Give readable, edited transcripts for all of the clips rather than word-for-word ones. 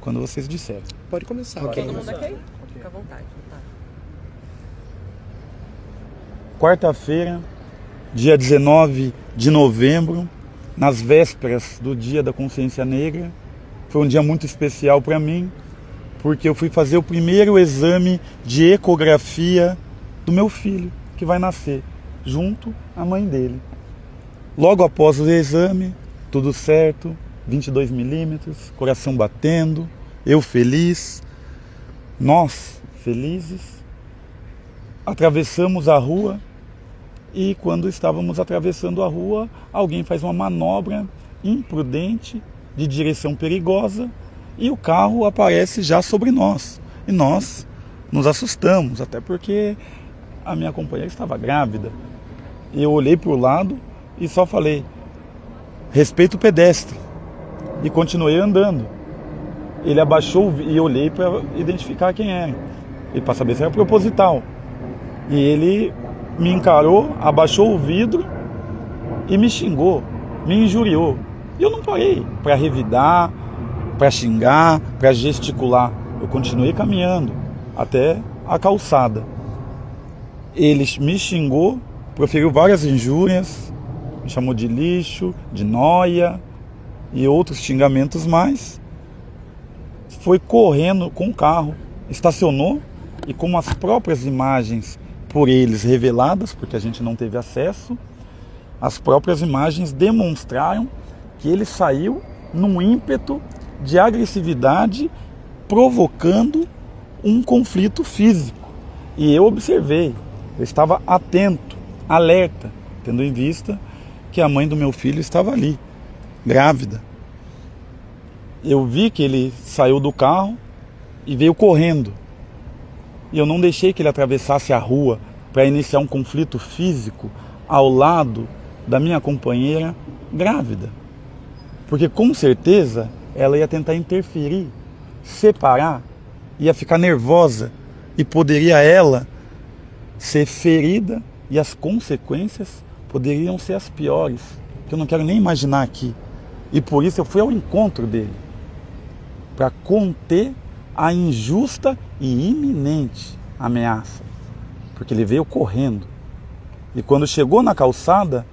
quando vocês disserem. Pode começar. Todo mundo aqui? Fica à vontade. Tá. Quarta-feira, dia 19 de novembro, nas vésperas do Dia da Consciência Negra, foi um dia muito especial para mim, porque eu fui fazer o primeiro exame de ecografia do meu filho, que vai nascer, junto à mãe dele. Logo após o exame, tudo certo, 22 milímetros, coração batendo, eu feliz, nós felizes. Atravessamos a rua e quando estávamos atravessando a rua, alguém faz uma manobra imprudente, de direção perigosa, e o carro aparece já sobre nós. E nós nos assustamos, até porque a minha companheira estava grávida. E eu olhei para o lado e só falei, respeito o pedestre. E continuei andando. Ele abaixou e eu olhei para identificar quem era. E para saber se era proposital. E ele me encarou, abaixou o vidro e me xingou, me injuriou. E eu não parei para revidar, para xingar, para gesticular. Eu continuei caminhando até a calçada. Ele me xingou, proferiu várias injúrias, me chamou de lixo, de nóia e outros xingamentos mais. Foi correndo com o carro, estacionou e com as próprias imagens por eles reveladas, porque a gente não teve acesso, as próprias imagens demonstraram que ele saiu num ímpeto de agressividade, provocando um conflito físico. E eu observei, eu estava atento, alerta, tendo em vista que a mãe do meu filho estava ali, grávida. Eu vi que ele saiu do carro e veio correndo. E eu não deixei que ele atravessasse a rua para iniciar um conflito físico ao lado da minha companheira grávida. Porque com certeza ela ia tentar interferir, separar, ia ficar nervosa e poderia ela ser ferida e as consequências poderiam ser as piores, que eu não quero nem imaginar aqui. E por isso eu fui ao encontro dele, para conter a injusta e iminente ameaça, porque ele veio correndo. E quando chegou na calçada,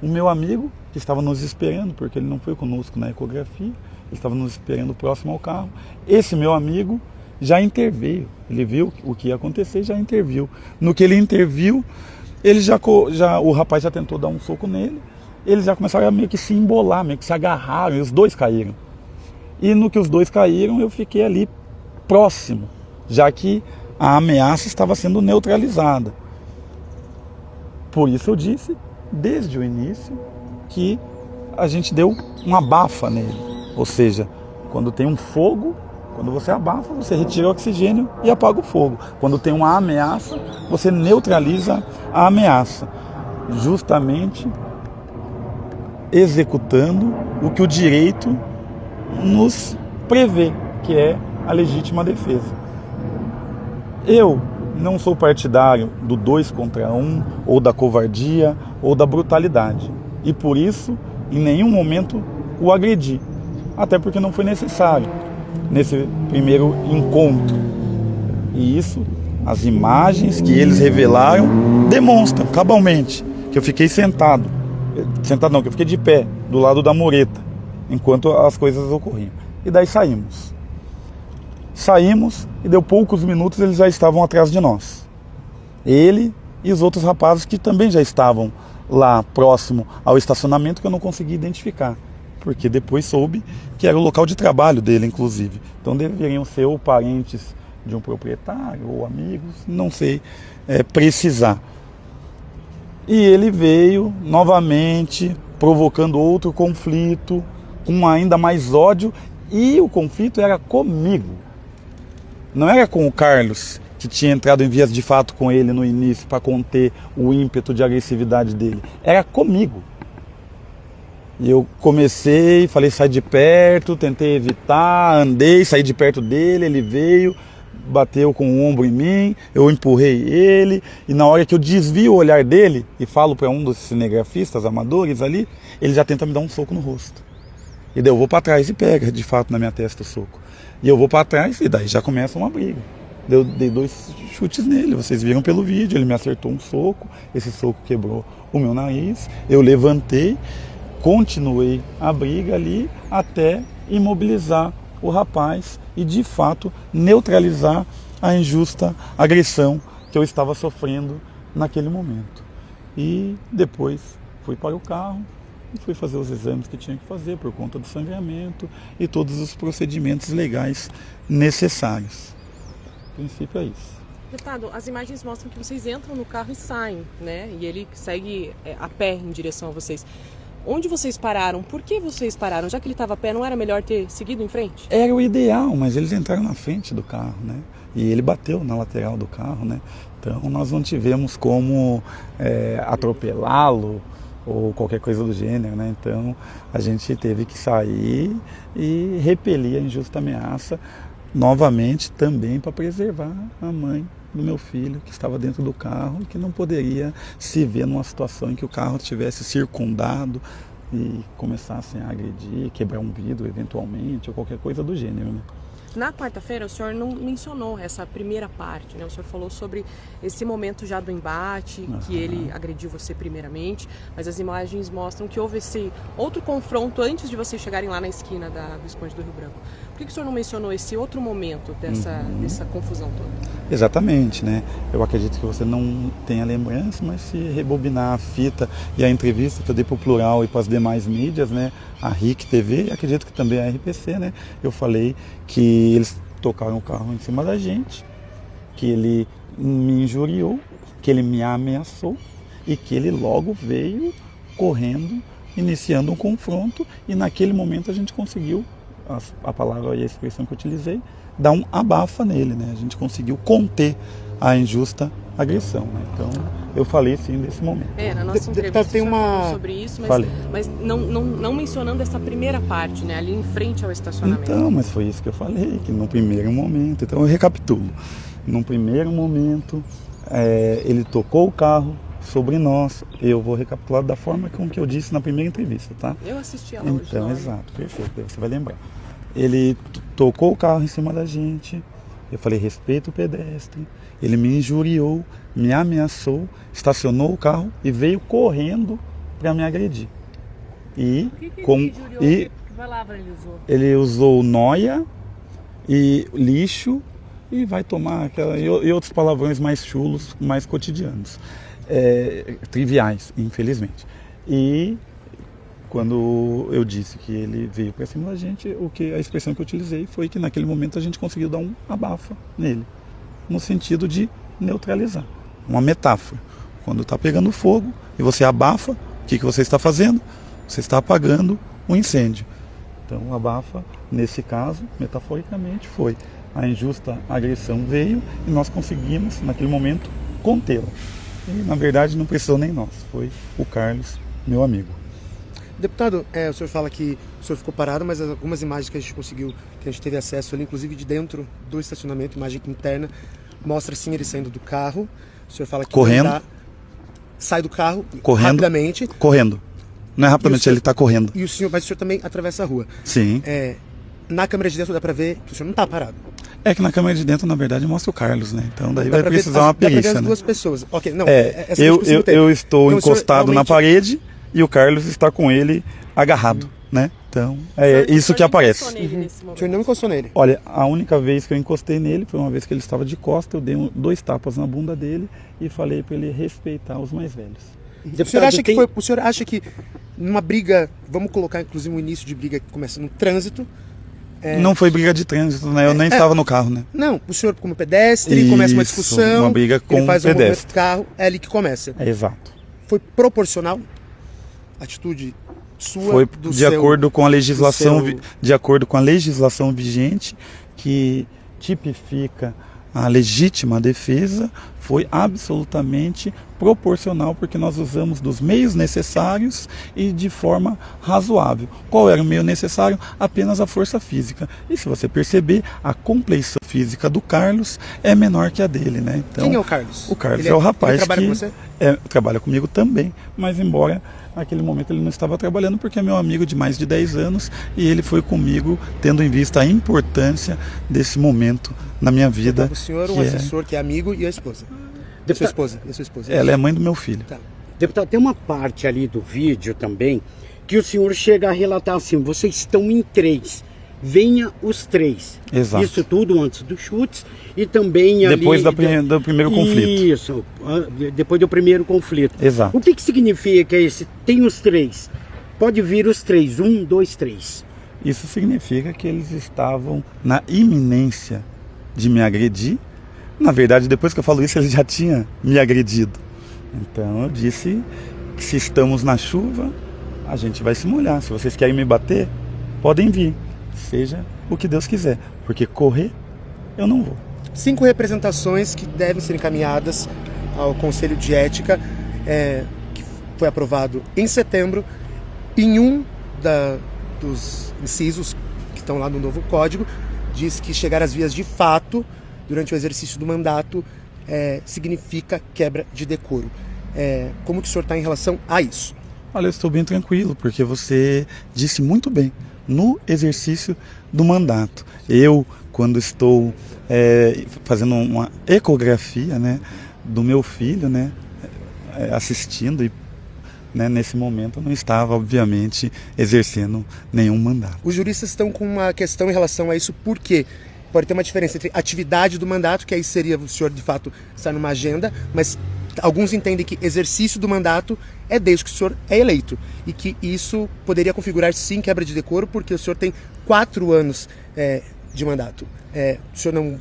o meu amigo, que estava nos esperando, porque ele não foi conosco na ecografia, ele estava nos esperando próximo ao carro, esse meu amigo já interveio, ele viu o que ia acontecer e já interviu. No que ele interviu, ele o rapaz já tentou dar um soco nele, eles já começaram a meio que se embolar, meio que se agarraram, e os dois caíram. E no que os dois caíram, eu fiquei ali próximo, já que a ameaça estava sendo neutralizada. Por isso eu disse, desde o início, que a gente deu uma abafa nele. Ou seja, quando tem um fogo, quando você abafa, você retira o oxigênio e apaga o fogo. Quando tem uma ameaça, você neutraliza a ameaça. Justamente executando o que o direito nos prevê, que é a legítima defesa. Eu não sou partidário do 2 contra 1, ou da covardia, ou da brutalidade. E por isso, em nenhum momento, o agredi. Até porque não foi necessário nesse primeiro encontro. E isso, as imagens que eles revelaram, demonstram cabalmente que eu fiquei sentado. Sentado não, que eu fiquei de pé, do lado da mureta, enquanto as coisas ocorriam. E daí saímos. Saímos e deu poucos minutos eles já estavam atrás de nós. Ele e os outros rapazes que também já estavam lá próximo ao estacionamento, que eu não consegui identificar. Porque depois soube que era o local de trabalho dele, inclusive. Então deveriam ser ou parentes de um proprietário ou amigos, não sei precisar. E ele veio novamente provocando outro conflito, com ainda mais ódio, e o conflito era comigo. Não era com o Carlos, que tinha entrado em vias de fato com ele no início para conter o ímpeto de agressividade dele. Era comigo. E eu comecei, falei, sai de perto, tentei evitar, andei, saí de perto dele, ele veio, bateu com o ombro em mim, eu empurrei ele, e na hora que eu desvio o olhar dele e falo para um dos cinegrafistas amadores ali, ele já tenta me dar um soco no rosto. E daí eu vou para trás e pega, de fato, na minha testa o soco. E eu vou para trás e daí já começa uma briga. Eu dei 2 chutes nele, vocês viram pelo vídeo, ele me acertou um soco, esse soco quebrou o meu nariz, eu levantei, continuei a briga ali até imobilizar o rapaz e de fato neutralizar a injusta agressão que eu estava sofrendo naquele momento. E depois fui para o carro e fui fazer os exames que tinha que fazer por conta do sangramento e todos os procedimentos legais necessários. O princípio é isso. Deputado, as imagens mostram que vocês entram no carro e saem, né? E ele segue a pé em direção a vocês. Onde vocês pararam? Por que vocês pararam? Já que ele estava a pé, não era melhor ter seguido em frente? Era o ideal, mas eles entraram na frente do carro, né? E ele bateu na lateral do carro, né? Então nós não tivemos como atropelá-lo ou qualquer coisa do gênero, né? Então a gente teve que sair e repelir a injusta ameaça novamente também para preservar a mãe do meu filho que estava dentro do carro e que não poderia se ver numa situação em que o carro tivesse circundado e começassem a agredir, quebrar um vidro eventualmente ou qualquer coisa do gênero, né? Na quarta-feira, o senhor não mencionou essa primeira parte, né? O senhor falou sobre esse momento já do embate, que ele agrediu você primeiramente, mas as imagens mostram que houve esse outro confronto antes de vocês chegarem lá na esquina da Visconde do Rio Branco. Por que o senhor não mencionou esse outro momento dessa confusão toda? Exatamente, né? Eu acredito que você não tenha lembrança, mas se rebobinar a fita e a entrevista que eu dei para o Plural e para as demais mídias, né? A RIC TV e acredito que também a RPC, né? Eu falei que eles tocaram o carro em cima da gente, que ele me injuriou, que ele me ameaçou e que ele logo veio correndo, iniciando um confronto e naquele momento a gente conseguiu, a palavra e a expressão que eu utilizei, dar um abafa nele, né? A gente conseguiu conter a injusta agressão, né? Então eu falei sim desse momento. Na nossa entrevista tem falou sobre isso, mas não mencionando essa primeira parte, né? Ali em frente ao estacionamento. Então, mas foi isso que eu falei, que no primeiro momento, então eu recapitulo. Num primeiro momento, ele tocou o carro sobre nós. Eu vou recapitular da forma com que eu disse na primeira entrevista, tá? Eu assisti ela hoje. Então, exato, perfeito, daí você vai lembrar. Ele tocou o carro em cima da gente, eu falei, respeita o pedestre. Ele me injuriou, me ameaçou, estacionou o carro e veio correndo para me agredir. E que palavra ele usou? Ele usou noia e lixo e vai tomar e outros palavrões mais chulos, mais cotidianos, triviais, infelizmente. E quando eu disse que ele veio para cima da gente, a expressão que eu utilizei foi que naquele momento a gente conseguiu dar um abafa nele, no sentido de neutralizar. Uma metáfora. Quando está pegando fogo e você abafa, o que você está fazendo? Você está apagando o incêndio. Então o abafa, nesse caso, metaforicamente, foi a injusta agressão veio e nós conseguimos, naquele momento, contê-la. E na verdade não precisou nem nós, foi o Carlos, meu amigo. Deputado, o senhor fala que o senhor ficou parado, mas algumas imagens que a gente conseguiu, que a gente teve acesso ali, inclusive de dentro do estacionamento, imagem interna, mostra sim ele saindo do carro. O senhor fala que correndo, sai do carro rapidamente. Correndo. Não é rapidamente, senhor, ele está correndo. Mas o senhor também atravessa a rua. Sim. Na câmera de dentro dá para ver que o senhor não está parado. É que na câmera de dentro, na verdade, mostra o Carlos, né? Então daí vai precisar uma perícia, dá pra ver as né? duas pessoas. Ok, não. Eu estou então, encostado na parede e o Carlos está com ele agarrado, né? Então, é isso que aparece. O senhor não encostou nele? Olha, a única vez que eu encostei nele foi uma vez que ele estava de costa, eu dei 2 tapas na bunda dele e falei para ele respeitar os mais velhos. O senhor acha que numa briga, vamos colocar inclusive um início de briga que começa no trânsito... Não foi briga de trânsito, né? Eu nem estava no carro, né? Não, o senhor como pedestre, começa uma discussão, uma briga com ele faz pedestre. Um movimento do carro, é ali que começa. Exato. Foi proporcional a atitude sua? Foi de acordo com a legislação, de acordo com a legislação vigente, que tipifica a legítima defesa, foi absolutamente proporcional, porque nós usamos dos meios necessários e de forma razoável. Qual era o meio necessário? Apenas a força física. E se você perceber, a compleição física do Carlos é menor que a dele, né? Então, quem é o Carlos? O Carlos é o rapaz ele trabalha que com você? trabalha comigo também, mas embora naquele momento ele não estava trabalhando porque é meu amigo de mais de 10 anos e ele foi comigo tendo em vista a importância desse momento na minha vida. O senhor, um assessor que é amigo e a esposa. E a sua esposa? E a sua esposa? Ela é mãe do meu filho. Tá. Deputado, tem uma parte ali do vídeo também que o senhor chega a relatar assim, vocês estão em 3. Venha os 3. Exato. Isso tudo antes dos chutes e também depois ali... do primeiro conflito. Isso, depois do primeiro conflito. Exato. O que significa esse tem os 3? Pode vir os 3, 1, 2, 3. Isso significa que eles estavam na iminência de me agredir. Na verdade, depois que eu falo isso, ele já tinha me agredido. Então eu disse que se estamos na chuva, a gente vai se molhar. Se vocês querem me bater, podem vir. Seja o que Deus quiser, porque correr eu não vou. 5 representações que devem ser encaminhadas ao Conselho de Ética, que foi aprovado em setembro. Em um dos incisos que estão lá no novo código, diz que chegar às vias de fato durante o exercício do mandato significa quebra de decoro. Como que o senhor está em relação a isso? Olha, eu estou bem tranquilo, porque você disse muito bem. No exercício do mandato. Eu, quando estou fazendo uma ecografia, né, do meu filho, né, assistindo, e nesse momento eu não estava, obviamente, exercendo nenhum mandato. Os juristas estão com uma questão em relação a isso, porque pode ter uma diferença entre atividade do mandato, que aí seria o senhor, de fato, estar numa agenda, mas alguns entendem que exercício do mandato é desde que o senhor é eleito e que isso poderia configurar sim quebra de decoro porque o senhor tem 4 anos de mandato. O senhor não...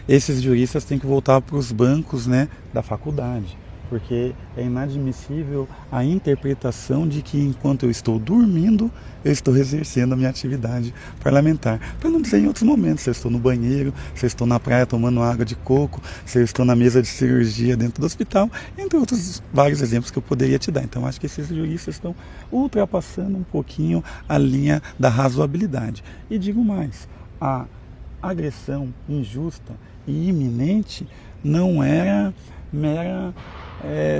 Esses juristas têm que voltar para os bancos, né, da faculdade, porque é inadmissível a interpretação de que enquanto eu estou dormindo, eu estou exercendo a minha atividade parlamentar. Para não dizer em outros momentos, se eu estou no banheiro, se eu estou na praia tomando água de coco, se eu estou na mesa de cirurgia dentro do hospital, entre outros vários exemplos que eu poderia te dar. Então acho que esses juristas estão ultrapassando um pouquinho a linha da razoabilidade. E digo mais, a agressão injusta e iminente não era mera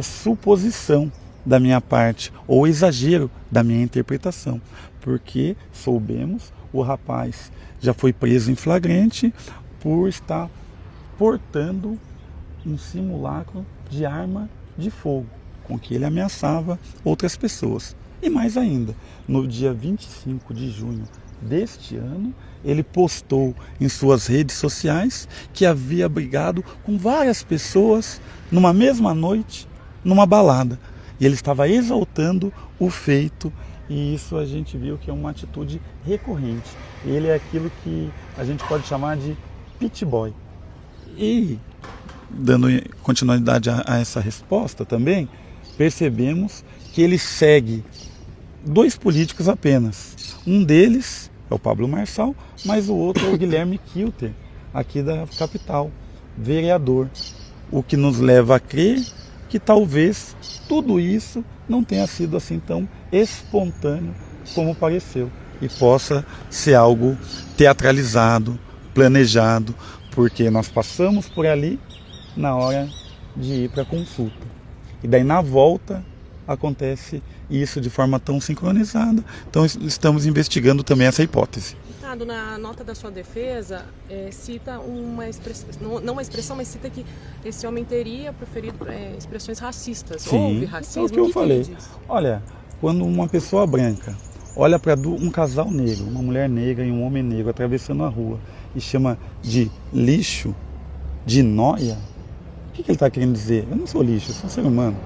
suposição da minha parte ou exagero da minha interpretação, porque soubemos, o rapaz já foi preso em flagrante por estar portando um simulacro de arma de fogo, com que ele ameaçava outras pessoas. E mais ainda, no dia 25 de junho deste ano, ele postou em suas redes sociais que havia brigado com várias pessoas numa mesma noite, numa balada. E ele estava exaltando o feito, e isso a gente viu que é uma atitude recorrente. Ele é aquilo que a gente pode chamar de pit boy. E, dando continuidade a essa resposta também, percebemos que ele segue 2 políticos apenas. Um deles é o Pablo Marçal, mas o outro é o Guilherme Kilter, aqui da capital, vereador. O que nos leva a crer que talvez tudo isso não tenha sido assim tão espontâneo como pareceu e possa ser algo teatralizado, planejado, porque nós passamos por ali na hora de ir para a consulta. E daí na volta acontece isso de forma tão sincronizada. Então estamos investigando também essa hipótese. Deputado, na nota da sua defesa, cita uma expressão, não uma expressão, mas cita que esse homem teria proferido expressões racistas. Sim, houve racismo? é o que eu falei. Olha, quando uma pessoa branca olha para um casal negro, uma mulher negra e um homem negro atravessando a rua e chama de lixo, de nóia, o que ele está querendo dizer? Eu não sou lixo, eu sou um ser humano.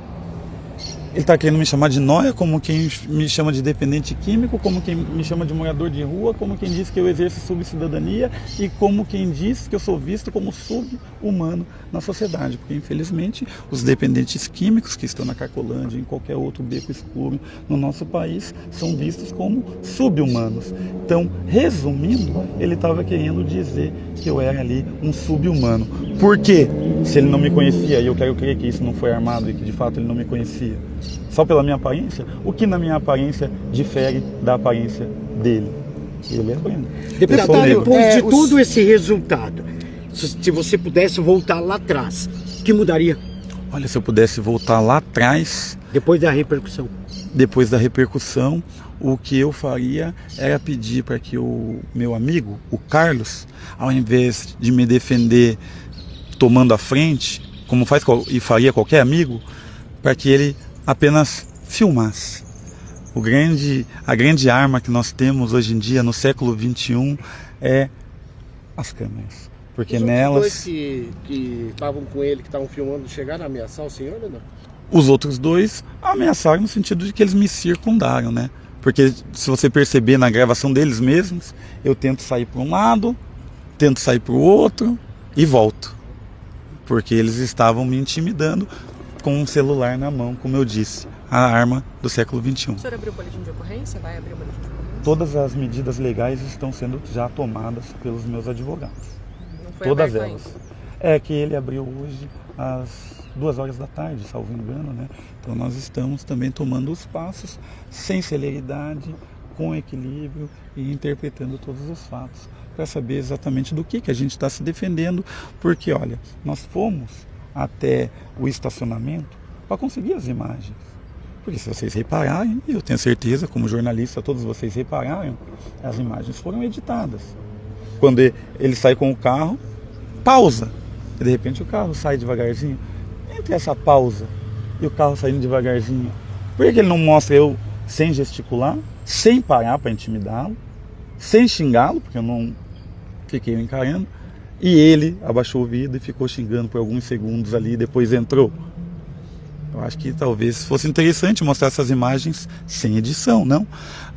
Ele está querendo me chamar de nóia, como quem me chama de dependente químico, como quem me chama de morador de rua, como quem diz que eu exerço subcidadania e como quem diz que eu sou visto como sub-humano na sociedade. Porque, infelizmente, os dependentes químicos que estão na Cracolândia, em qualquer outro beco escuro no nosso país, são vistos como sub-humanos. Então, resumindo, ele estava querendo dizer que eu era ali um sub-humano. Por quê? Se ele não me conhecia, e eu quero crer que isso não foi armado e que de fato ele não me conhecia, só pela minha aparência, o que na minha aparência difere da aparência dele? Ele é branco. Deputado, depois de todo esse resultado, se você pudesse voltar lá atrás, o que mudaria? Olha, se eu pudesse voltar lá atrás... Depois da repercussão. depois da repercussão, o que eu faria era pedir para que o meu amigo, o Carlos, ao invés de me defender tomando a frente, como faz e faria qualquer amigo, para que ele apenas filmasse. A grande arma que nós temos hoje em dia, no século XXI, é as câmeras. Porque nelas... Os dois que estavam com ele, que estavam filmando, chegaram a ameaçar o senhor ou não? Os outros dois ameaçaram no sentido de que eles me circundaram, né? Porque se você perceber na gravação deles mesmos, eu tento sair para um lado, tento sair para o outro e volto. Porque eles estavam me intimidando com um celular na mão, como eu disse, a arma do século XXI. O senhor abriu o boletim de ocorrência? Vai abrir o boletim de ocorrência? Todas as medidas legais estão sendo já tomadas pelos meus advogados. Não foi Todas aberto elas. ainda? É que ele abriu hoje às 14h, salvo engano, né? Então nós estamos também tomando os passos sem celeridade, com equilíbrio e interpretando todos os fatos para saber exatamente do que a gente está se defendendo, porque olha, nós fomos até o estacionamento para conseguir as imagens. Porque se vocês repararem, eu tenho certeza, como jornalista, todos vocês repararam, as imagens foram editadas. Quando ele sai com o carro, pausa. E de repente o carro sai devagarzinho. Entre essa pausa e o carro saindo devagarzinho, por que ele não mostra eu sem gesticular, sem parar para intimidá-lo, sem xingá-lo, porque eu não fiquei encarando, e ele abaixou o vidro e ficou xingando por alguns segundos ali e depois entrou? Eu acho que talvez fosse interessante mostrar essas imagens sem edição, não?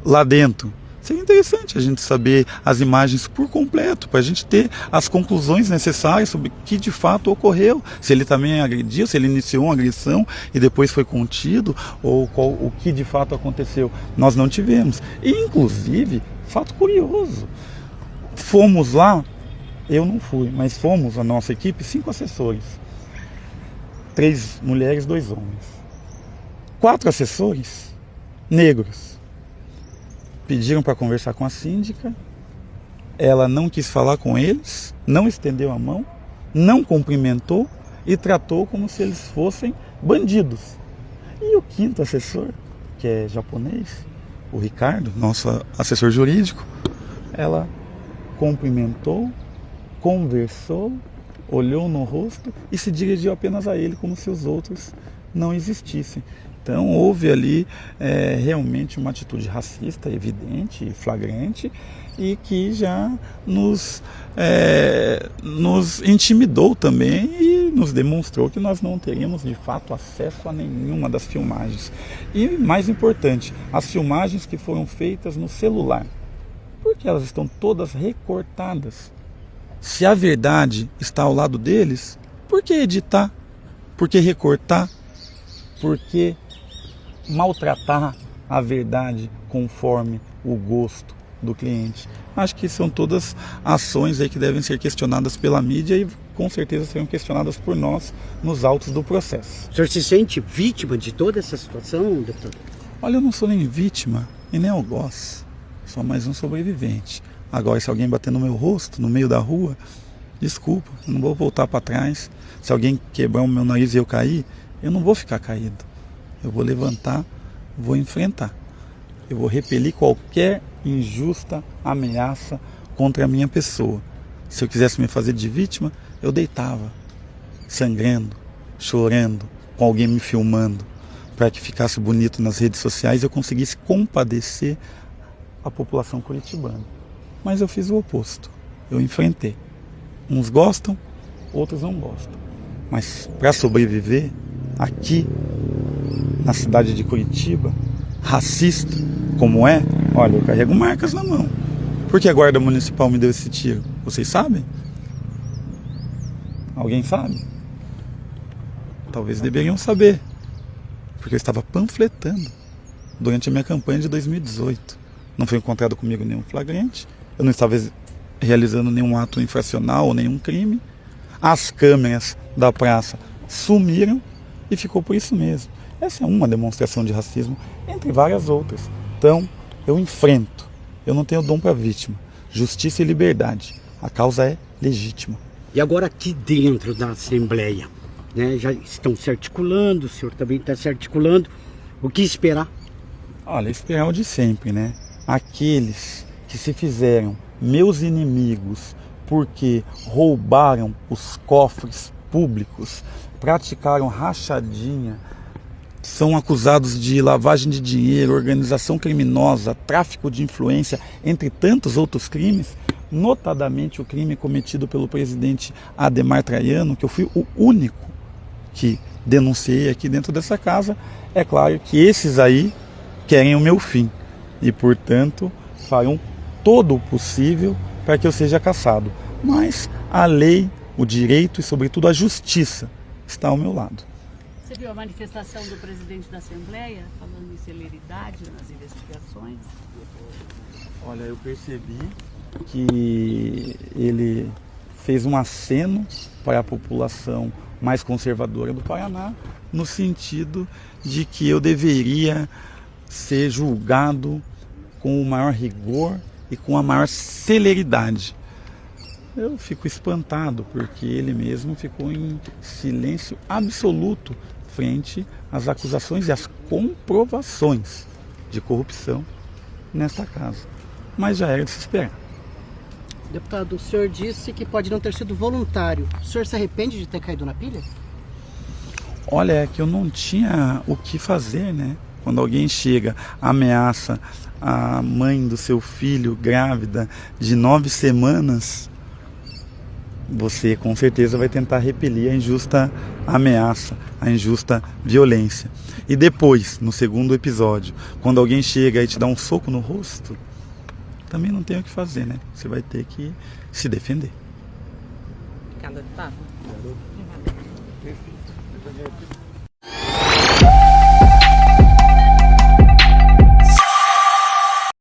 Lá dentro. Seria interessante a gente saber as imagens por completo, para a gente ter as conclusões necessárias sobre o que de fato ocorreu. Se ele também agrediu, se ele iniciou uma agressão e depois foi contido, ou o que de fato aconteceu. Nós não tivemos. E, inclusive, fato curioso, fomos lá, eu não fui, mas fomos, a nossa equipe, 5 assessores. 3 mulheres, 2 homens. 4 assessores negros. Pediram para conversar com a síndica, ela não quis falar com eles, não estendeu a mão, não cumprimentou e tratou como se eles fossem bandidos. E o 5º assessor, que é japonês, o Ricardo, nosso assessor jurídico, ela cumprimentou, conversou, olhou no rosto e se dirigiu apenas a ele, como se os outros não existissem. Então houve ali realmente uma atitude racista, evidente, flagrante, e que já nos intimidou também e nos demonstrou que nós não teríamos de fato acesso a nenhuma das filmagens. E mais importante, as filmagens que foram feitas no celular, porque elas estão todas recortadas. Se a verdade está ao lado deles, por que editar? Por que recortar? Por que maltratar a verdade conforme o gosto do cliente? Acho que são todas ações aí que devem ser questionadas pela mídia e com certeza serão questionadas por nós nos autos do processo. O senhor se sente vítima de toda essa situação, deputado? Olha, eu não sou nem vítima e nem algoz, sou mais um sobrevivente. Agora, se alguém bater no meu rosto, no meio da rua, desculpa, eu não vou voltar para trás. Se alguém quebrar o meu nariz e eu cair, eu não vou ficar caído. Eu vou levantar, vou enfrentar. Eu vou repelir qualquer injusta ameaça contra a minha pessoa. Se eu quisesse me fazer de vítima, eu deitava, sangrando, chorando, com alguém me filmando, para que ficasse bonito nas redes sociais e eu conseguisse compadecer a população curitibana. Mas eu fiz o oposto. Eu enfrentei. Uns gostam, outros não gostam. Mas para sobreviver aqui na cidade de Curitiba, racista como é, olha, eu carrego marcas na mão. Por que a Guarda Municipal me deu esse tiro? Vocês sabem? Alguém sabe? Talvez deveriam saber. Porque eu estava panfletando durante a minha campanha de 2018. Não foi encontrado comigo nenhum flagrante. Eu não estava realizando nenhum ato infracional ou nenhum crime. As câmeras da praça sumiram e ficou por isso mesmo. Essa é uma demonstração de racismo, entre várias outras. Então, eu enfrento. Eu não tenho dom para vítima. Justiça e liberdade. A causa é legítima. E agora aqui dentro da Assembleia, né, já estão se articulando, o senhor também está se articulando. O que esperar Olha, esperar o de sempre, né? Aqueles que se fizeram meus inimigos porque roubaram os cofres públicos, praticaram rachadinha, são acusados de lavagem de dinheiro, organização criminosa, tráfico de influência, entre tantos outros crimes, notadamente o crime cometido pelo presidente Adhemar Traiano, que eu fui o único que denunciei aqui dentro dessa casa. É claro que esses aí querem o meu fim e, portanto, farão todo o possível para que eu seja cassado. Mas a lei, o direito e, sobretudo, a justiça está ao meu lado. Você viu a manifestação do presidente da Assembleia falando em celeridade nas investigações? Olha, eu percebi que ele fez um aceno para a população mais conservadora do Paraná, no sentido de que eu deveria ser julgado com o maior rigor e com a maior celeridade. Eu fico espantado, porque ele mesmo ficou em silêncio absoluto frente às acusações e às comprovações de corrupção nesta casa. Mas já era de se esperar. Deputado, o senhor disse que pode não ter sido voluntário. O senhor se arrepende de ter caído na pilha? Olha, é que eu não tinha o que fazer, né? Quando alguém chega, ameaça a mãe do seu filho grávida de 9 semanas, você com certeza vai tentar repelir a injusta ameaça, a injusta violência. E depois, no segundo episódio, quando alguém chega e te dá um soco no rosto, também não tem o que fazer, né? Você vai ter que se defender. Obrigada, deputado. Perfeito.